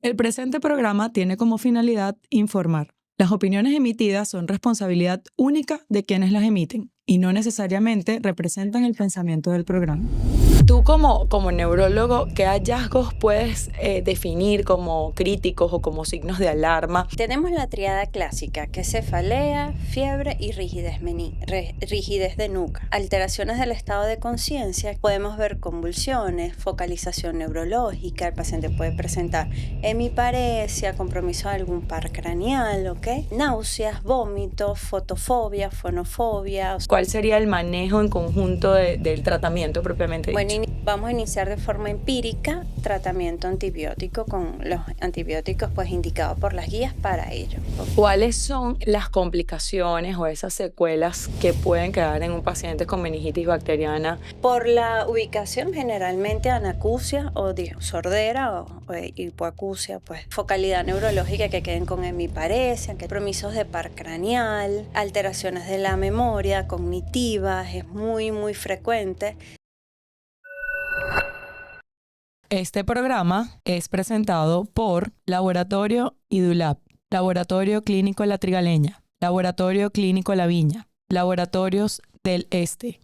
El presente programa tiene como finalidad informar. Las opiniones emitidas son responsabilidad única de quienes las emiten y no necesariamente representan el pensamiento del programa. Tú como neurólogo, ¿qué hallazgos puedes definir como críticos o como signos de alarma? Tenemos la triada clásica, que es cefalea, fiebre y rigidez de nuca. Alteraciones del estado de conciencia, podemos ver convulsiones, focalización neurológica, el paciente puede presentar hemiparesia, compromiso de algún par craneal, ¿ok? Náuseas, vómitos, fotofobia, fonofobia. ¿Cuál sería el manejo en conjunto del tratamiento propiamente Bueno, dicho? vamos a iniciar de forma empírica tratamiento antibiótico con los antibióticos pues indicados por las guías para ello. ¿Cuáles son las complicaciones o esas secuelas que pueden quedar en un paciente con meningitis bacteriana? Por la ubicación, generalmente anacusia o sordera o hipoacusia, pues focalidad neurológica que queden con hemiparesia, que compromisos de par craneal, alteraciones de la memoria cognitiva, es muy frecuente. Este programa es presentado por Laboratorio IDULAB, Laboratorio Clínico La Trigaleña, Laboratorio Clínico La Viña, Laboratorios del Este.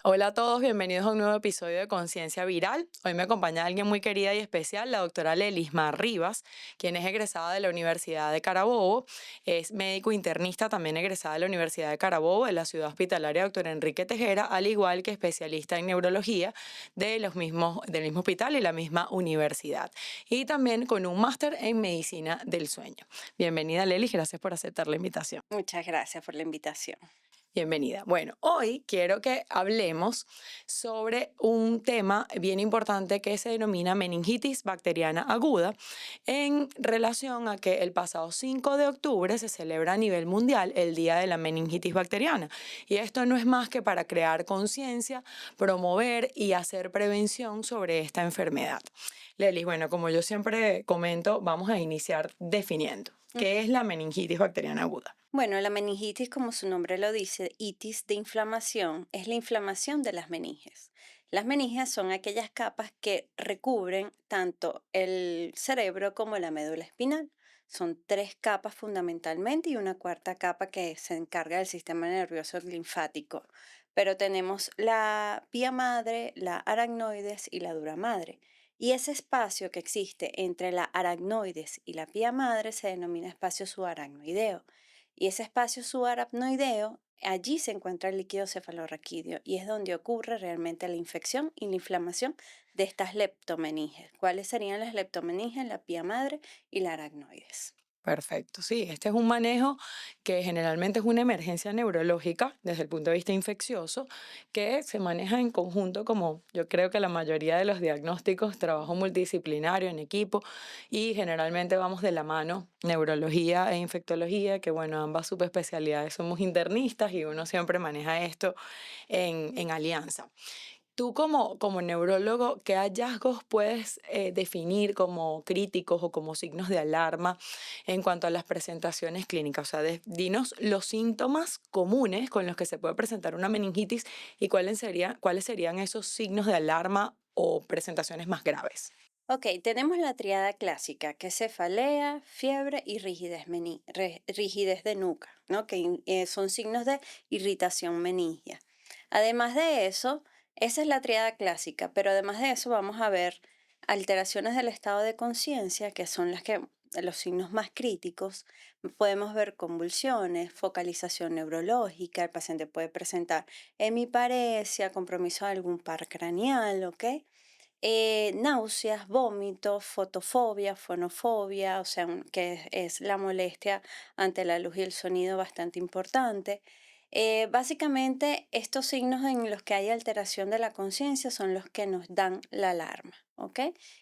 Hola a todos, bienvenidos a un nuevo episodio de Conciencia Viral. Hoy me acompaña alguien muy querida y especial, la doctora Lelismar Rivas, quien es egresada de la Universidad de Carabobo, es médico internista, también egresada de la Universidad de Carabobo, de la Ciudad Hospitalaria Dr. Enrique Tejera, al igual que especialista en neurología del mismo hospital y la misma universidad. Y también con un máster en medicina del sueño. Bienvenida, Lelis, gracias por aceptar la invitación. Muchas gracias por la invitación. Bienvenida. Bueno, hoy quiero que hablemos sobre un tema bien importante que se denomina meningitis bacteriana aguda en relación a que el pasado 5 de octubre se celebra a nivel mundial el Día de la Meningitis Bacteriana. Y esto no es más que para crear conciencia, promover y hacer prevención sobre esta enfermedad. Leli, bueno, como yo siempre comento, vamos a iniciar definiendo qué es la meningitis bacteriana aguda. Bueno, la meningitis, como su nombre lo dice, itis de inflamación, es la inflamación de las meninges. Las meninges son aquellas capas que recubren tanto el cerebro como la médula espinal. Son tres capas fundamentalmente y una cuarta capa que se encarga del sistema nervioso linfático. Pero tenemos la pía madre, la aracnoides y la dura madre. Y ese espacio que existe entre la aracnoides y la pía madre se denomina espacio subaracnoideo. Y ese espacio subaracnoideo, allí se encuentra el líquido cefalorraquídeo y es donde ocurre realmente la infección y la inflamación de estas leptomeninges. ¿Cuáles serían las leptomeninges? La pía madre y la aracnoides. Perfecto, sí, este es un manejo que generalmente es una emergencia neurológica desde el punto de vista infeccioso, que se maneja en conjunto, como yo creo que la mayoría de los diagnósticos, trabajo multidisciplinario en equipo, y generalmente vamos de la mano neurología e infectología, que bueno, ambas subespecialidades somos internistas y uno siempre maneja esto en alianza. Tú como neurólogo, ¿qué hallazgos puedes definir como críticos o como signos de alarma en cuanto a las presentaciones clínicas? O sea, dinos los síntomas comunes con los que se puede presentar una meningitis y cuáles serían esos signos de alarma o presentaciones más graves. Ok, tenemos la triada clásica, que es cefalea, fiebre y rigidez de nuca, ¿no? Que son signos de irritación meningia. Además de eso, esa es la triada clásica, pero además de eso vamos a ver alteraciones del estado de conciencia, que son los signos más críticos. Podemos ver convulsiones, focalización neurológica, el paciente puede presentar hemiparesia, compromiso de algún par craneal, ¿ok? Náuseas, vómitos, fotofobia, fonofobia, o sea, que es la molestia ante la luz y el sonido bastante importante. Básicamente, estos signos en los que hay alteración de la conciencia son los que nos dan la alarma. ¿ok?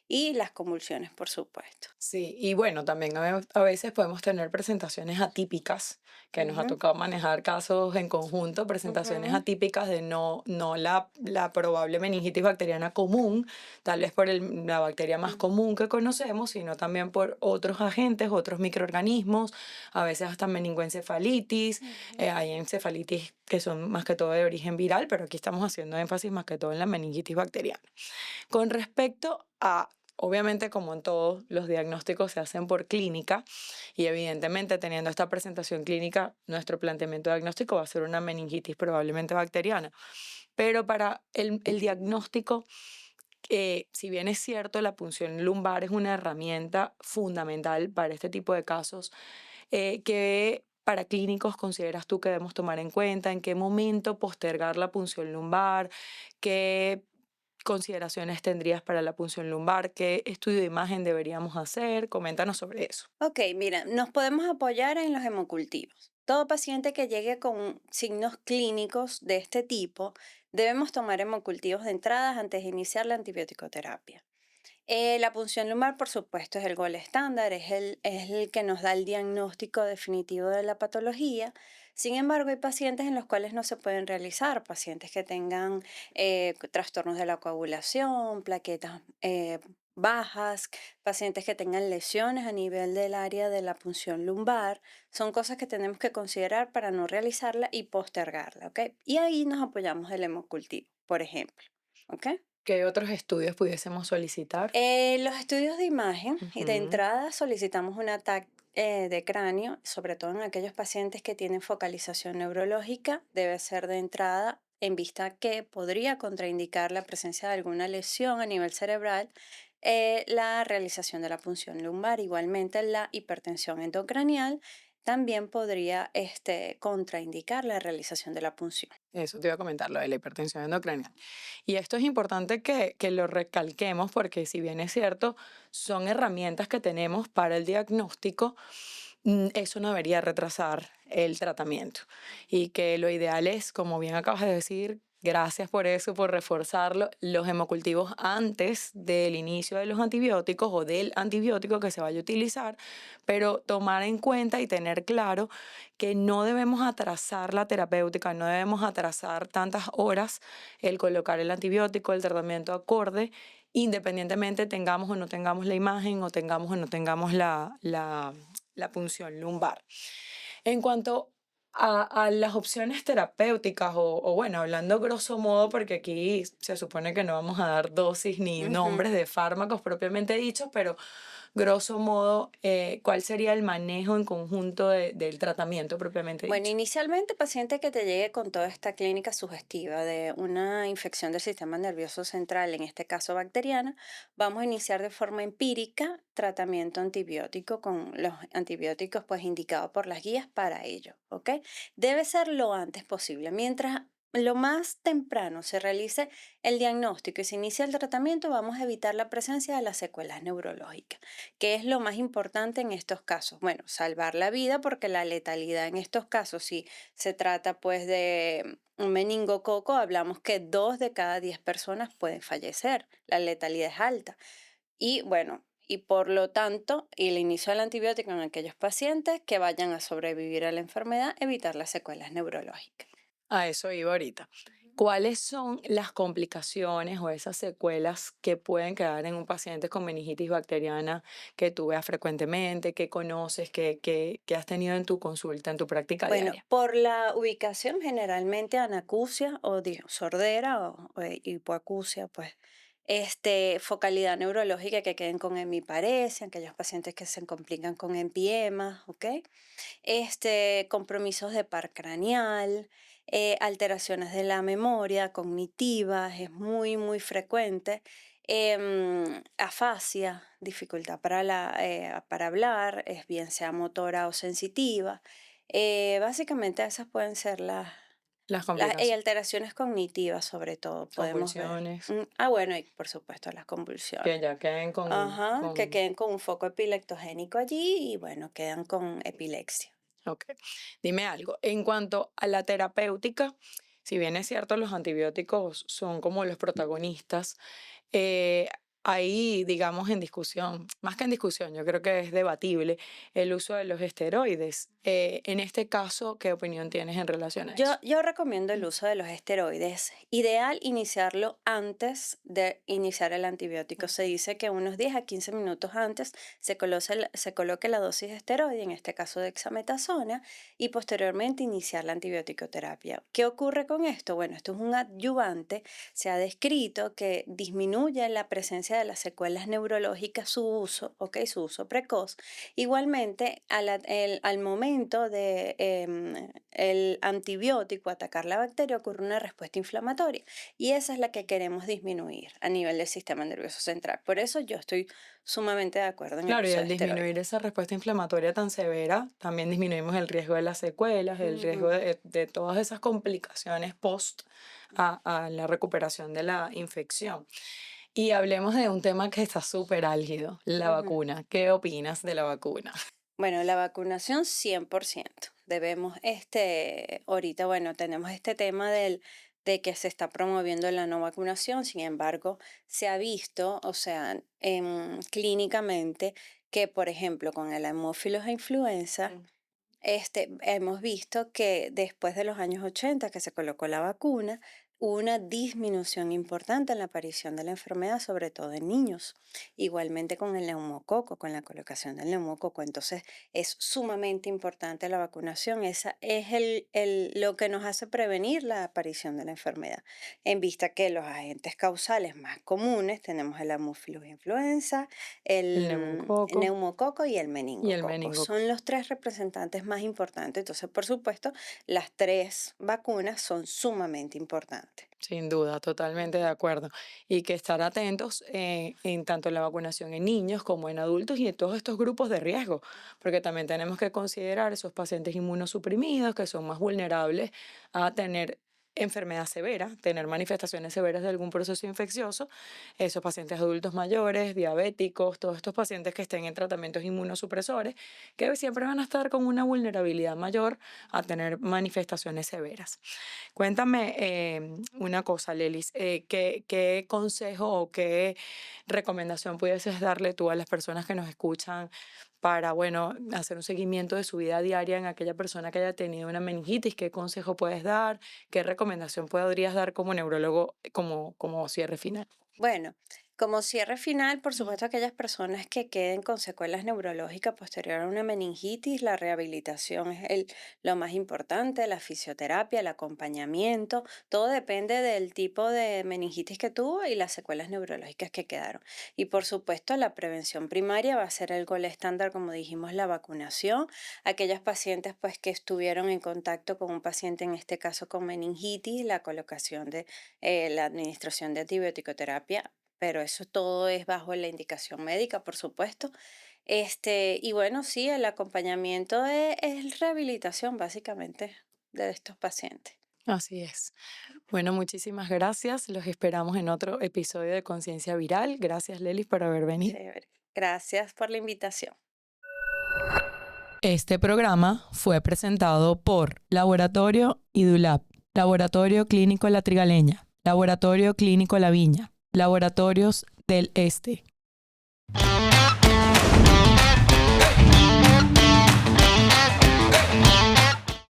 Y las convulsiones, por supuesto. Sí, y bueno, también a veces podemos tener presentaciones atípicas, que nos ha Ujú, tocado manejar casos en conjunto, presentaciones ujú, atípicas de no la probable meningitis bacteriana común, tal vez por la bacteria más mm, común que conocemos, sino también por otros agentes, otros microorganismos, a veces hasta meningoencefalitis, ujú. hay encefalitis que son más que todo de origen viral, pero aquí estamos haciendo énfasis más que todo en la meningitis bacteriana. Con respecto a, obviamente como en todos, los diagnósticos se hacen por clínica y evidentemente teniendo esta presentación clínica, nuestro planteamiento diagnóstico va a ser una meningitis probablemente bacteriana. Pero para el diagnóstico, si bien es cierto, la punción lumbar es una herramienta fundamental para este tipo de casos, ¿qué para clínicos consideras tú que debemos tomar en cuenta? ¿En qué momento postergar la punción lumbar? ¿Qué consideraciones tendrías para la punción lumbar? ¿Qué estudio de imagen deberíamos hacer? Coméntanos sobre eso. Ok, mira, nos podemos apoyar en los hemocultivos. Todo paciente que llegue con signos clínicos de este tipo, debemos tomar hemocultivos de entrada antes de iniciar la antibiótico-terapia. La punción lumbar, por supuesto, es el gol estándar, es el que nos da el diagnóstico definitivo de la patología. Sin embargo, hay pacientes en los cuales no se pueden realizar, pacientes que tengan trastornos de la coagulación, plaquetas bajas, pacientes que tengan lesiones a nivel del área de la punción lumbar. Son cosas que tenemos que considerar para no realizarla y postergarla, ¿ok? Y ahí nos apoyamos del hemocultivo, por ejemplo, ¿ok? ¿Qué otros estudios pudiésemos solicitar? Los estudios de imagen y de Ujú. entrada solicitamos un ataque de cráneo, sobre todo en aquellos pacientes que tienen focalización neurológica, debe ser de entrada en vista que podría contraindicar la presencia de alguna lesión a nivel cerebral, la realización de la punción lumbar. Igualmente, la hipertensión endocranial también podría contraindicar la realización de la punción. Eso te iba a comentar, lo de la hipertensión endocrinal. Y esto es importante que lo recalquemos porque si bien es cierto, son herramientas que tenemos para el diagnóstico, eso no debería retrasar el tratamiento. Y que lo ideal es, como bien acabas de decir, gracias por eso, por reforzarlo, los hemocultivos antes del inicio de los antibióticos o del antibiótico que se vaya a utilizar, pero tomar en cuenta y tener claro que no debemos atrasar la terapéutica, no debemos atrasar tantas horas el colocar el antibiótico, el tratamiento acorde, independientemente tengamos o no tengamos la imagen o tengamos o no tengamos la punción lumbar. En cuanto a las opciones terapéuticas, o bueno, hablando grosso modo, porque aquí se supone que no vamos a dar dosis ni Ujú. nombres de fármacos propiamente dichos, pero grosso modo, ¿cuál sería el manejo en conjunto del tratamiento propiamente Bueno, dicho? inicialmente paciente que te llegue con toda esta clínica sugestiva de una infección del sistema nervioso central, en este caso bacteriana, vamos a iniciar de forma empírica tratamiento antibiótico con los antibióticos pues indicados por las guías para ello, ¿ok? Debe ser lo antes posible. Mientras lo más temprano se realice el diagnóstico y se inicia el tratamiento, vamos a evitar la presencia de las secuelas neurológicas. ¿Qué es lo más importante en estos casos? Bueno, salvar la vida porque la letalidad en estos casos, si se trata pues de un meningococo, hablamos que 2 de cada 10 personas pueden fallecer. La letalidad es alta. Y bueno, y por lo tanto, y el inicio del antibiótico en aquellos pacientes que vayan a sobrevivir a la enfermedad, evitar las secuelas neurológicas. A eso iba ahorita. ¿Cuáles son las complicaciones o esas secuelas que pueden quedar en un paciente con meningitis bacteriana que tú veas frecuentemente, que conoces, que has tenido en tu consulta, en tu práctica Bueno, diaria? por la ubicación, generalmente anacusia o sordera o hipoacusia, pues, focalidad neurológica que queden con hemiparesia, aquellos pacientes que se complican con empiemas, ¿ok? Compromisos de par craneal, alteraciones de la memoria cognitiva, es muy, muy frecuente. Afasia, dificultad para hablar, es bien sea motora o sensitiva. Básicamente esas pueden ser Las las complicaciones, alteraciones cognitivas, sobre todo, podemos ver. convulsiones, Bueno, y por supuesto las convulsiones. que ya queden Ajá, que queden con un foco epileptogénico allí y bueno, quedan con epilepsia. Ok. Dime algo. En cuanto a la terapéutica, si bien es cierto, los antibióticos son como los protagonistas, ahí, digamos, en discusión, más que en discusión, yo creo que es debatible el uso de los esteroides. En este caso, ¿qué opinión tienes en relación a eso? Yo recomiendo el uso de los esteroides. Ideal iniciarlo antes de iniciar el antibiótico. Se dice que unos 10 a 15 minutos antes se coloque la dosis de esteroide, en este caso de dexametasona, y posteriormente iniciar la antibioticoterapia. ¿Qué ocurre con esto? Bueno, esto es un adyuvante. Se ha descrito que disminuye la presencia de las secuelas neurológicas su uso, ¿ok? Su uso precoz. Igualmente, al momento de el antibiótico atacar la bacteria, ocurre una respuesta inflamatoria y esa es la que queremos disminuir a nivel del sistema nervioso central. Por eso yo estoy sumamente de acuerdo en el Claro, y uso de al esteroides. disminuir esa respuesta inflamatoria tan severa, también disminuimos el riesgo de las secuelas, el riesgo Ujú. de todas esas complicaciones post a la recuperación de la infección. Y hablemos de un tema que está súper álgido, la Ujú. vacuna. ¿Qué opinas de la vacuna? Bueno, la vacunación 100%. Debemos, ahorita, bueno, tenemos este tema de que se está promoviendo la no vacunación. Sin embargo, se ha visto, o sea, clínicamente, que, por ejemplo, con el hemófilos e influenza, hemos visto que después de los años 80 que se colocó la vacuna, hubo una disminución importante en la aparición de la enfermedad, sobre todo en niños. Igualmente con el neumococo, con la colocación del neumococo. Entonces, es sumamente importante la vacunación. Esa es lo que nos hace prevenir la aparición de la enfermedad. En vista que los agentes causales más comunes tenemos el Haemophilus influenza, El el neumococo neumococo y el y el meningococo. meningococo. Son los tres representantes más importantes. Entonces, por supuesto, las tres vacunas son sumamente importantes. Sin duda, totalmente de acuerdo. Y que estar atentos en tanto la vacunación en niños como en adultos y en todos estos grupos de riesgo, porque también tenemos que considerar esos pacientes inmunosuprimidos que son más vulnerables a tener enfermedad severa, tener manifestaciones severas de algún proceso infeccioso, esos pacientes adultos mayores, diabéticos, todos estos pacientes que estén en tratamientos inmunosupresores, que siempre van a estar con una vulnerabilidad mayor a tener manifestaciones severas. Cuéntame una cosa, Lelis, ¿qué consejo o qué recomendación pudieses darle tú a las personas que nos escuchan para, bueno, hacer un seguimiento de su vida diaria en aquella persona que haya tenido una meningitis? ¿Qué consejo puedes dar? ¿Qué recomendación podrías dar como neurólogo, como cierre final? Bueno, como cierre final, por supuesto, aquellas personas que queden con secuelas neurológicas posterior a una meningitis, la rehabilitación es lo más importante, la fisioterapia, el acompañamiento, todo depende del tipo de meningitis que tuvo y las secuelas neurológicas que quedaron. Y por supuesto, la prevención primaria va a ser el gol estándar, como dijimos, la vacunación. Aquellas pacientes pues que estuvieron en contacto con un paciente, en este caso con meningitis, la colocación de la administración de antibiótico-terapia, pero eso todo es bajo la indicación médica, por supuesto. Y bueno, sí, el acompañamiento es rehabilitación básicamente de estos pacientes. Así es. Bueno, muchísimas gracias. Los esperamos en otro episodio de Conciencia Viral. Gracias, Lelis, por haber venido. Chévere. Gracias por la invitación. Este programa fue presentado por Laboratorio IDULAB, Laboratorio Clínico La Trigaleña, Laboratorio Clínico La Viña, Laboratorios del Este.